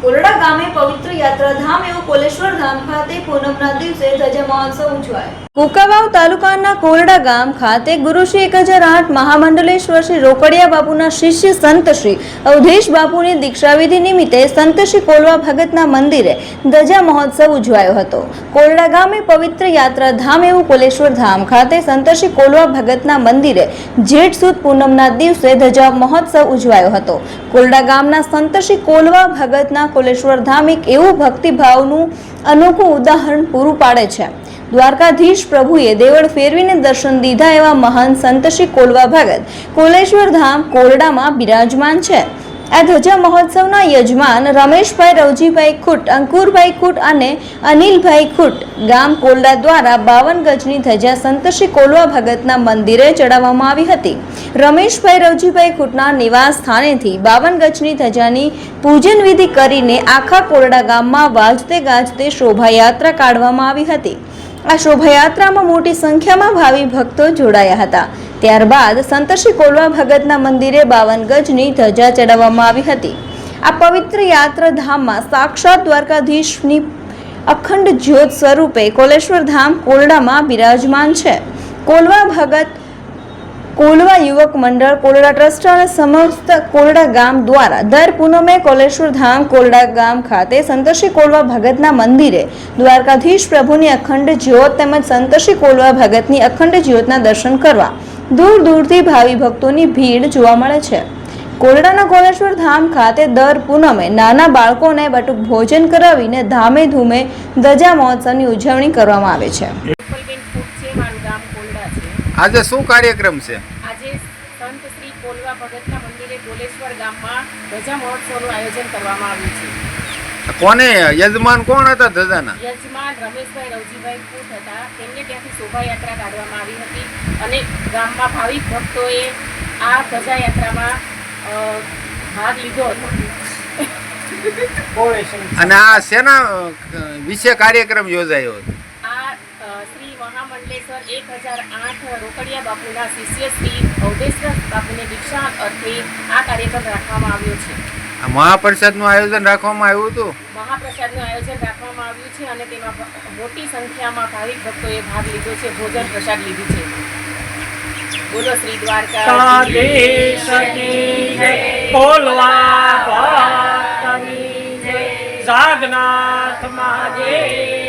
કોરડા ગામે પવિત્ર યાત્રાધામ એવું કોલેશ્વર ધામ ખાતે પૂનમના દિવસે ધજા મહોત્સવ ઉજવાયો। કુંકાવાવ તાલુકાના કોરડા ગામ ખાતે ગુરુ શ્રી 1008 મહામંડલેશ્વર શ્રી રોકડિયા બાપુના શિષ્ય સંત શ્રી અવધેશ બાપુની દીક્ષાવિધિ નિમિત્તે સંત શ્રી કોલવા ભગતના મંદિરે ધજા મહોત્સવ ઉજવાયો હતો। કોરડા ગામે પવિત્ર યાત્રાધામ એવું કોલેશ્વર ધામ ખાતે સંત શ્રી કોલવા ભગતના મંદિરે જેઠ સુદ પૂનમના દિવસે ધજા મહોત્સવ ઉજવાયો હતો। કોરડા ગામના સંત શ્રી કોલવા ભગતના કોલેશ્વર ધામ એક એવું ભક્તિભાવનું અનોખું ઉદાહરણ પૂરું પાડે છે। દ્વારકાધીશ પ્રભુએ દેવળ ફેરવીને દર્શન દીધા એવા મહાન સંત શ્રી કોલવા ભગત કોલેશ્વર ધામ કોરડામાં બિરાજમાન છે। આ ધજા મહોત્સવના યજમાન રમેશભાઈ રવજીભાઈ ખૂટ, અંકુરભાઈ ખૂટ અને અનિલભાઈ ખૂટ ગામ કોરડા દ્વારા 52 ગજની ધજા સંત શ્રી કોલવા ભગતના મંદિરે ચડાવવામાં આવી હતી। રમેશભાઈ રવજીભાઈ ખૂટના નિવાસ સ્થાનેથી 52 ગજની ધજાની પૂજન વિધિ કરીને આખા કોરડા ગામમાં વાજતે ગાજતે શોભાયાત્રા કાઢવામાં આવી હતી। આ શોભાયાત્રામાં મોટી સંખ્યામાં ભાવિ ભક્તો જોડાયા હતા। ત્યારબાદ સંત શ્રી કોલવા ભગતના મંદિરે 52 ગજની ધજા ચડાવવામાં આવી હતી। આ પવિત્ર યાત્રાધામમાં સાક્ષાત દ્વારકાધીશની અખંડ જ્યોત સ્વરૂપે કોલેશ્વર ધામ કોરડામાં બિરાજમાન છે। કોલવા ભગત, કોલવા યુવક મંડળ, કોરડા ટ્રસ્ટ અને સમસ્ત કોરડા ગામ દ્વારા દર પૂનમે કોલેશ્વર ધામ કોરડા ગામ ખાતે સંત શ્રી કોલવા ભગતના મંદિરે દ્વારકાધીશ પ્રભુની અખંડ જ્યોત તેમજ સંત શ્રી કોલવા ભગતની અખંડ જ્યોતના દર્શન કરવા દૂર દૂરથી ભાવિ ભક્તોની ભીડ જોવા મળે છે। કોરડાના કોલેશ્વર ધામ ખાતે દર પૂનમે નાના બાળકોને બટુક ભોજન કરાવીને ધામે ધૂમે ધજા મહોત્સવની ઉજવણી કરવામાં આવે છે। આજે શું કાર્યક્રમ છે? આજે સંત શ્રી કોલવા ભગતના મંદિરે કોલેશ્વર ગામમાં ધજા મહોત્સવનું આયોજન કરવામાં આવ્યું છે। કોને યજમાન કોણ હતા ધજાના? યજમાન રમેશભાઈ રવજીભાઈ ખૂટ હતા। તેમને ત્યાંથી શોભાયાત્રા કાઢવામાં આવી હતી અને ગામમાં ભાવિક ભક્તોએ આ ધજા યાત્રામાં ભાગ લીધો હતો। અને આ શેના વિશે કાર્યક્રમ યોજાયો હતો? શ્રી મહામંડલેશ્વર 1008 રોકડિયા બાપુના શિષ્ય શ્રી અવધેશ બાપુની દીક્ષા અર્થે આ કાર્યક્રમ રાખવામાં આવ્યો છે। આ મહાપ્રસાદનું આયોજન રાખવામાં આવ્યું હતું? મહાપ્રસાદનું આયોજન રાખવામાં આવ્યું છે અને તેમાં મોટી સંખ્યામાં ભાવિક ભક્તોએ ભાગ લીધો છે, ભોજન પ્રસાદ લીધું છે। બોલો શ્રી દ્વારકાધીશ કી જય, કોલવા ભગતની જય, જાગનાથ મહાદેવ